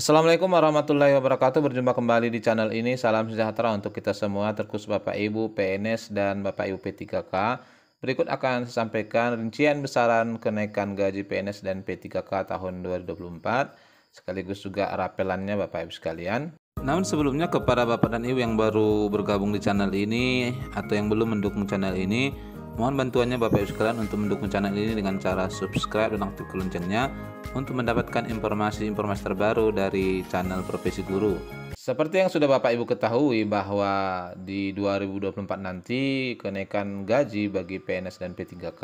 Assalamualaikum warahmatullahi wabarakatuh. Berjumpa kembali di channel ini. Salam sejahtera untuk kita semua, terkhusus Bapak Ibu PNS dan Bapak Ibu P3K. Berikut akan saya sampaikan rincian besaran kenaikan gaji PNS dan P3K tahun 2024, sekaligus juga rapelannya Bapak Ibu sekalian. Namun sebelumnya, kepada Bapak dan Ibu yang baru bergabung di channel ini atau yang belum mendukung channel ini, mohon bantuannya Bapak Ibu sekalian untuk mendukung channel ini dengan cara subscribe dan aktifkan loncengnya untuk mendapatkan informasi-informasi terbaru dari channel Profesi Guru. Seperti yang sudah Bapak Ibu ketahui bahwa di 2024 nanti kenaikan gaji bagi PNS dan P3K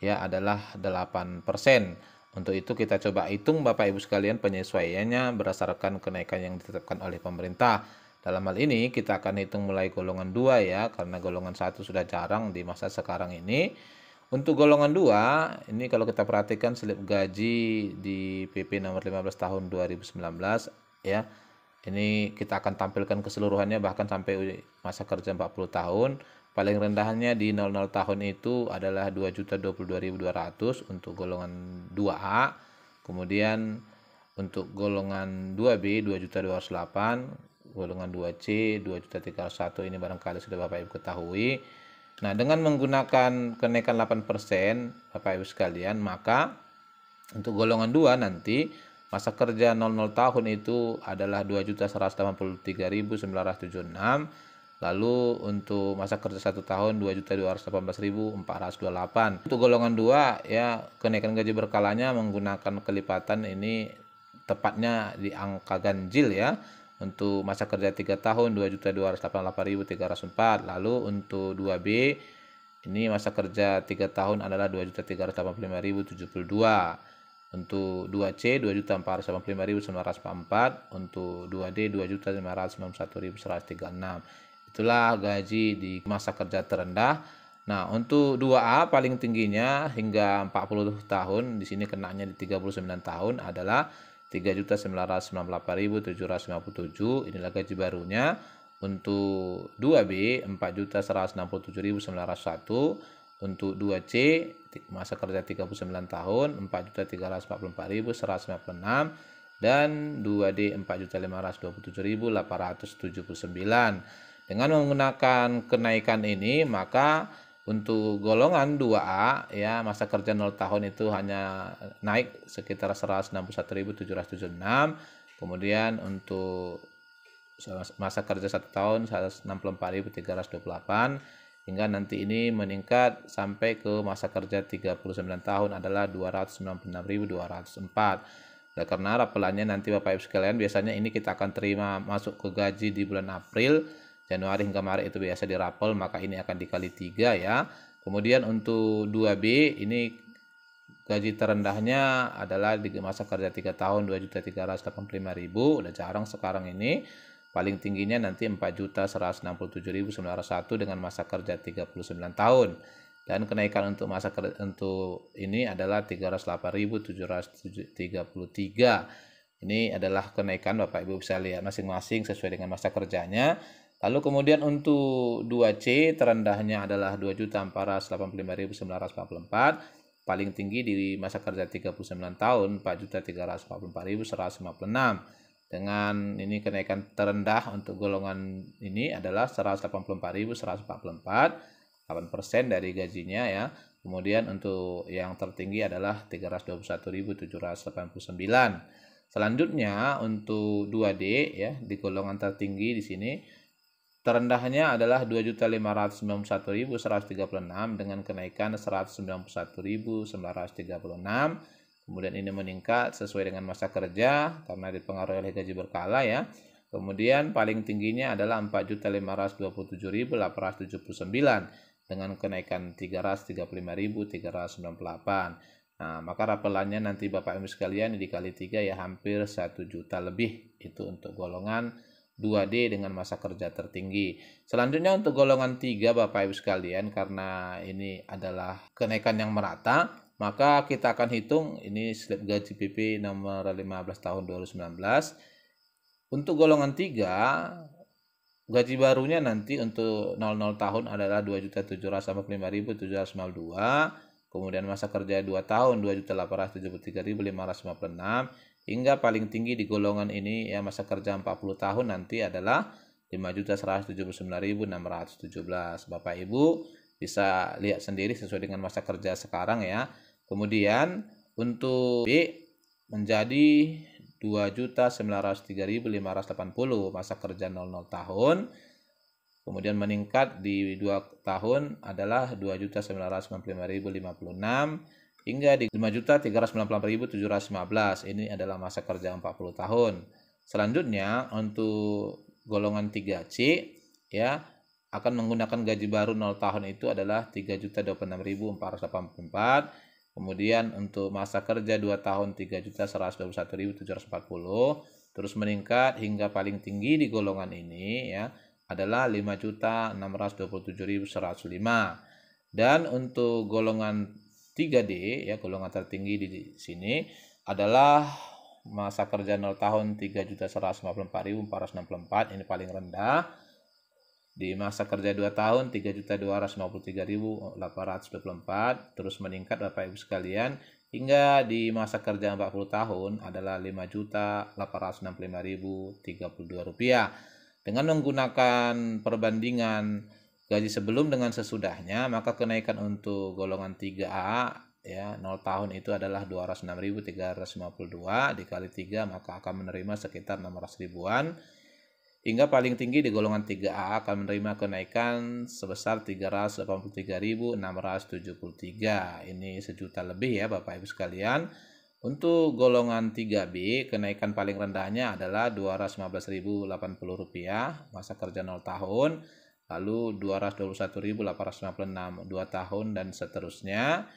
ya adalah 8%. Untuk itu kita coba hitung Bapak Ibu sekalian penyesuaiannya berdasarkan kenaikan yang ditetapkan oleh pemerintah. Dalam hal ini kita akan hitung mulai golongan 2 ya, karena golongan 1 sudah jarang di masa sekarang ini. Untuk golongan 2, ini kalau kita perhatikan slip gaji di PP nomor 15 tahun 2019 ya. Ini kita akan tampilkan keseluruhannya bahkan sampai masa kerja 40 tahun. Paling rendahnya di 00 tahun itu adalah 2.022.200 untuk golongan 2A. Kemudian untuk golongan 2B 2.208, golongan 2C 2.301, ini barangkali sudah Bapak Ibu ketahui. Nah, dengan menggunakan kenaikan 8% Bapak Ibu sekalian, maka untuk golongan 2 nanti masa kerja 00 tahun itu adalah 2.183.976. Lalu untuk masa kerja 1 tahun 2.218.428. Untuk golongan 2 ya, kenaikan gaji berkalanya menggunakan kelipatan, ini tepatnya di angka ganjil ya. Untuk masa kerja 3 tahun 2.288.304. Lalu untuk 2B ini masa kerja 3 tahun adalah 2.385.072. Untuk 2C 2.485.944, untuk 2D 2.591.136. Itulah gaji di masa kerja terendah. Nah, untuk 2A paling tingginya hingga 40 tahun, di sini kenanya di 39 tahun adalah 3.998.757. Inilah gaji barunya. Untuk 2B 4.167.901. Untuk 2C masa kerja 39 tahun 4.344.196, dan 2D 4.527.879. Dengan menggunakan kenaikan ini, maka untuk golongan 2A ya, masa kerja 0 tahun itu hanya naik sekitar 161.776. Kemudian untuk masa kerja 1 tahun 164.328, hingga nanti ini meningkat sampai ke masa kerja 39 tahun adalah 296.204. Nah, karena rapelannya nanti Bapak Ibu sekalian, biasanya ini kita akan terima masuk ke gaji di bulan April, Januari hingga Maret itu biasa dirapel, maka ini akan dikali 3 ya. Kemudian untuk 2B ini gaji terendahnya adalah di masa kerja 3 tahun 2.385.000, udah jarang sekarang ini. Paling tingginya nanti 4.167.901 dengan masa kerja 39 tahun. Dan kenaikan untuk masa kerja untuk ini adalah 308.733. Ini adalah kenaikan, Bapak Ibu bisa lihat masing-masing sesuai dengan masa kerjanya. Lalu kemudian untuk 2C terendahnya adalah 2.485.944. Paling tinggi di masa kerja 39 tahun 4.344.156. Dengan ini kenaikan terendah untuk golongan ini adalah 184.144, 8% dari gajinya ya. Kemudian untuk yang tertinggi adalah 321.789. Selanjutnya untuk 2D ya, di golongan tertinggi di sini terendahnya adalah 2.591.136 dengan kenaikan 191.936. Kemudian ini meningkat sesuai dengan masa kerja karena dipengaruhi oleh gaji berkala ya. Kemudian paling tingginya adalah 4.527.879 dengan kenaikan 335.398. Nah, maka rapelannya nanti Bapak Ibu sekalian dikali 3 ya, hampir 1 juta lebih. Itu untuk golongan 2D dengan masa kerja tertinggi. Selanjutnya untuk golongan 3 Bapak Ibu sekalian, karena ini adalah kenaikan yang merata, maka kita akan hitung ini slip gaji PP nomor 15 tahun 2019. Untuk golongan 3 gaji barunya nanti untuk 00 tahun adalah 2.785.792. Kemudian masa kerja 2 tahun 2.873.556. hingga paling tinggi di golongan ini ya masa kerja 40 tahun nanti adalah 5.179.617. Bapak Ibu bisa lihat sendiri sesuai dengan masa kerja sekarang ya. Kemudian untuk B menjadi 2.903.580 masa kerja 00 tahun. Kemudian meningkat di 2 tahun adalah 2.995.056 hingga di 5.398.715. Ini adalah masa kerja 40 tahun. Selanjutnya untuk golongan 3C ya akan menggunakan gaji baru 0 tahun itu adalah 3.026.484. Kemudian untuk masa kerja 2 tahun 3.121.740 terus meningkat hingga paling tinggi di golongan ini ya adalah 5.627.105. Dan untuk golongan 3D ya golongan tertinggi di sini adalah masa kerja 0 tahun 3.154.464, ini paling rendah. Di masa kerja 2 tahun 3.253.824 terus meningkat Bapak Ibu sekalian hingga di masa kerja 40 tahun adalah 5.865.032 rupiah. Dengan menggunakan perbandingan gaji sebelum dengan sesudahnya, maka kenaikan untuk golongan 3A ya 0 tahun itu adalah 206.352 dikali 3 maka akan menerima sekitar 600 ribuan. Hingga paling tinggi di golongan 3A akan menerima kenaikan sebesar 383.673. Ini sejuta lebih ya Bapak Ibu sekalian. Untuk golongan 3B, kenaikan paling rendahnya adalah Rp215.080 masa kerja 0 tahun, lalu Rp221.856 2 tahun dan seterusnya.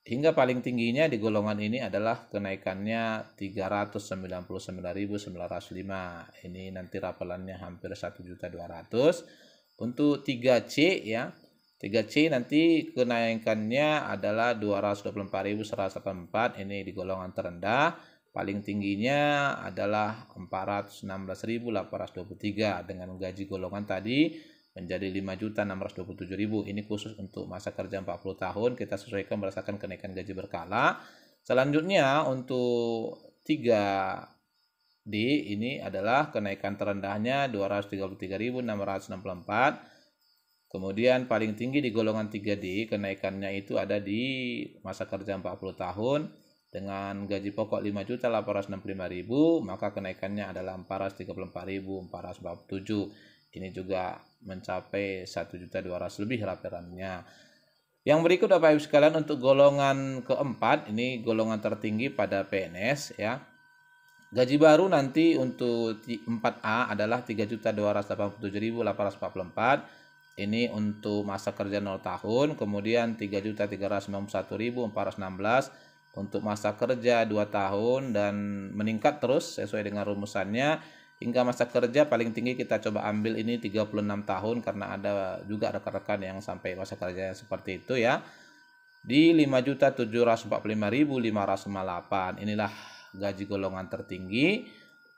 Hingga paling tingginya di golongan ini adalah kenaikannya Rp399.905. Ini nanti rapelannya hampir 1.200.000. Untuk 3C ya. 3C nanti kenaikannya adalah 224.184, ini di golongan terendah. Paling tingginya adalah 416.823 dengan gaji golongan tadi menjadi 5.627.000. Ini khusus untuk masa kerja 40 tahun, kita sesuaikan berdasarkan kenaikan gaji berkala. Selanjutnya untuk 3D ini adalah kenaikan terendahnya 233.664. Kemudian paling tinggi di golongan 3D kenaikannya itu ada di masa kerja 40 tahun dengan gaji pokok 5.865.000, maka kenaikannya adalah 434.447. Ini juga mencapai 1.200.000 lebih raperannya. Yang berikut Bapak Ibu sekalian untuk golongan keempat, ini golongan tertinggi pada PNS ya. Gaji baru nanti untuk 4A adalah 3.287.844. Ini untuk masa kerja 0 tahun, kemudian 3.391.416 untuk masa kerja 2 tahun dan meningkat terus sesuai dengan rumusannya hingga masa kerja paling tinggi kita coba ambil ini 36 tahun karena ada juga rekan-rekan yang sampai masa kerja seperti itu ya. Di 5.745.558 inilah gaji golongan tertinggi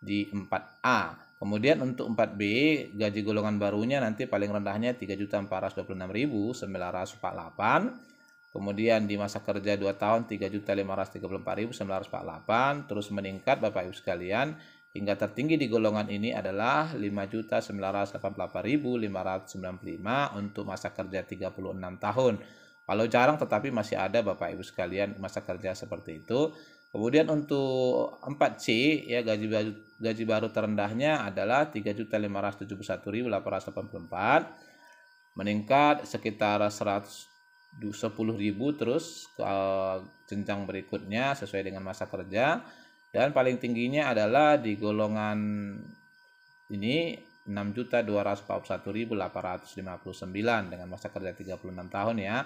di 4A. Kemudian untuk 4B, gaji golongan barunya nanti paling rendahnya 3.426.948. Kemudian di masa kerja 2 tahun 3.534.948. Terus meningkat Bapak Ibu sekalian hingga tertinggi di golongan ini adalah 5.988.595 untuk masa kerja 36 tahun. Kalau jarang tetapi masih ada Bapak Ibu sekalian masa kerja seperti itu. Kemudian untuk 4C ya gaji baru terendahnya adalah 3.571.884, meningkat sekitar 110.000 terus ke jenjang berikutnya sesuai dengan masa kerja, dan paling tingginya adalah di golongan ini 6.241.859 dengan masa kerja 36 tahun ya.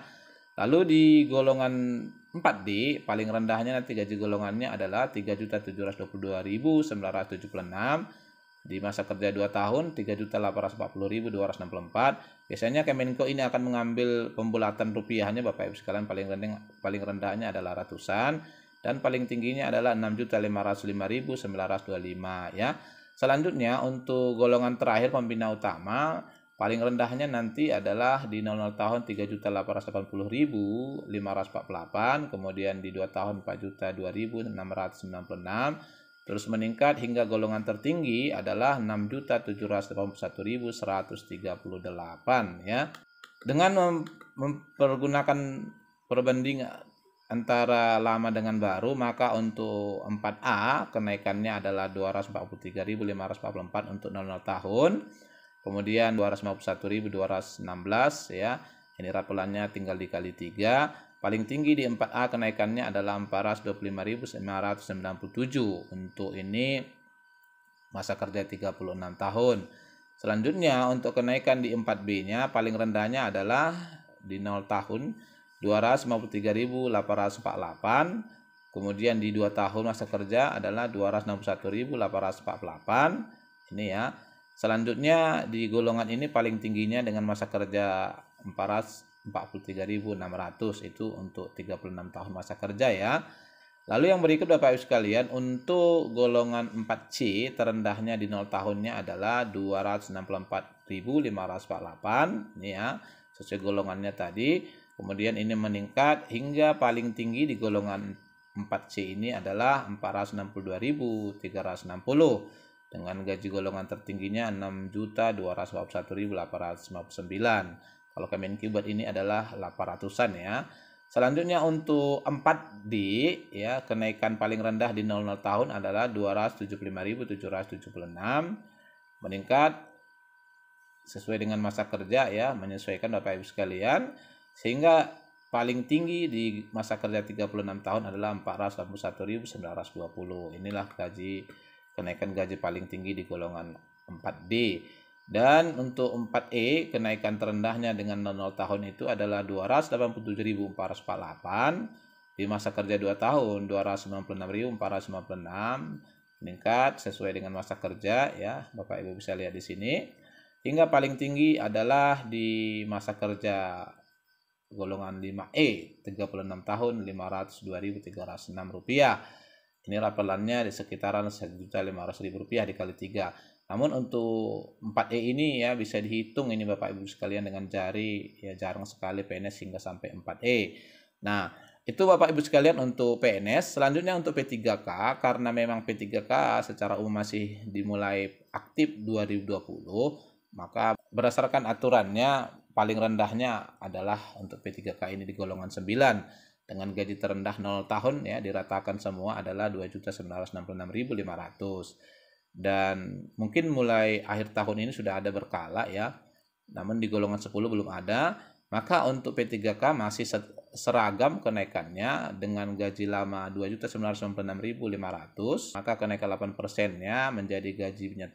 Lalu di golongan 4D paling rendahnya nanti gaji golongannya adalah 3.722.976. Di masa kerja 2 tahun 3.840.264. Biasanya Kemenko ini akan mengambil pembulatan rupiahnya Bapak Ibu sekalian, paling rendahnya adalah ratusan dan paling tingginya adalah 6.505.925 ya. Selanjutnya untuk golongan terakhir pembina utama paling rendahnya nanti adalah di 00 tahun 3.880.548, kemudian di 2 tahun 4.002.696, terus meningkat hingga golongan tertinggi adalah 6.781.138 ya. Dengan mempergunakan perbanding antara lama dengan baru, maka untuk 4A kenaikannya adalah 243.544 untuk 00 tahun. Kemudian 251.216 ya. Ini rapelannya tinggal dikali 3. Paling tinggi di 4A kenaikannya adalah 425.997. Untuk ini masa kerja 36 tahun. Selanjutnya untuk kenaikan di 4B-nya paling rendahnya adalah di 0 tahun 253.848. Kemudian di 2 tahun masa kerja adalah 261.848. Ini ya. Selanjutnya di golongan ini paling tingginya dengan masa kerja 443.600, itu untuk 36 tahun masa kerja ya. Lalu yang berikut Bapak Ibu sekalian, untuk golongan 4C terendahnya di 0 tahunnya adalah 264.548 ini ya, sesuai golongannya tadi. Kemudian ini meningkat hingga paling tinggi di golongan 4C ini adalah 462.360 dengan gaji golongan tertingginya 6.241.859. Kalau Kemenq buat ini adalah 800-an ya. Selanjutnya untuk 4D ya, kenaikan paling rendah di 00 tahun adalah 275.776, meningkat sesuai dengan masa kerja ya, menyesuaikan Bapak Ibu sekalian, sehingga paling tinggi di masa kerja 36 tahun adalah 481.920. Inilah kenaikan gaji paling tinggi di golongan 4D. Dan untuk 4E kenaikan terendahnya dengan 00 tahun itu adalah 287.448, di masa kerja 2 tahun 296.496, meningkat sesuai dengan masa kerja ya, Bapak Ibu bisa lihat di sini. Hingga paling tinggi adalah di masa kerja golongan 5E 36 tahun 502.306 rupiah. Ini rapelannya di sekitaran Rp1.500.000 dikali 3. Namun untuk 4E ini ya bisa dihitung ini Bapak Ibu sekalian dengan jari ya, jarang sekali PNS hingga sampai 4E. Nah, itu Bapak Ibu sekalian untuk PNS. Selanjutnya untuk P3K, karena memang P3K secara umum masih dimulai aktif 2020, maka berdasarkan aturannya paling rendahnya adalah untuk P3K ini di golongan 9 dengan gaji terendah 0 tahun ya, diratakan semua adalah 2.966.500. Dan mungkin mulai akhir tahun ini sudah ada berkala ya, namun di golongan 10 belum ada. Maka untuk P3K masih seragam kenaikannya dengan gaji lama 2.996.500, maka kenaikan 8%-nya menjadi gajinya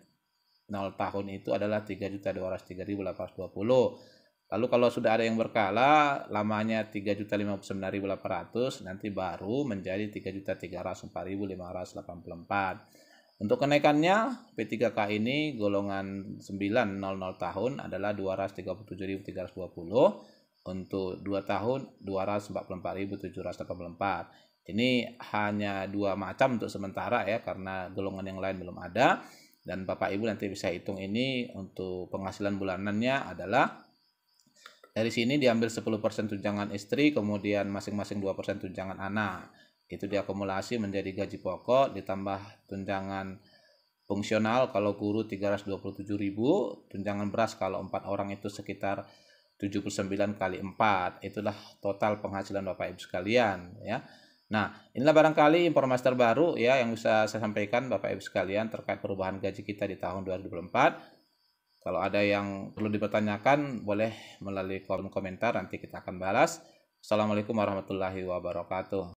0 tahun itu adalah 3.203.820. Lalu kalau sudah ada yang berkala, lamanya 3.059.800, nanti baru menjadi 3.304.584. Untuk kenaikannya, P3K ini golongan 900 tahun adalah 237.320, untuk 2 tahun 244.784. Ini hanya 2 macam untuk sementara ya, karena golongan yang lain belum ada. Dan Bapak Ibu nanti bisa hitung ini untuk penghasilan bulanannya adalah dari sini diambil 10% tunjangan istri, kemudian masing-masing 2% tunjangan anak. Itu diakumulasi menjadi gaji pokok, ditambah tunjangan fungsional kalau guru 327.000, tunjangan beras kalau 4 orang itu sekitar 79 kali 4. Itulah total penghasilan Bapak Ibu sekalian ya. Nah, inilah barangkali informasi terbaru ya yang bisa saya sampaikan Bapak Ibu sekalian terkait perubahan gaji kita di tahun 2024. Kalau ada yang perlu dipertanyakan, boleh melalui kolom komentar, nanti kita akan balas. Assalamualaikum warahmatullahi wabarakatuh.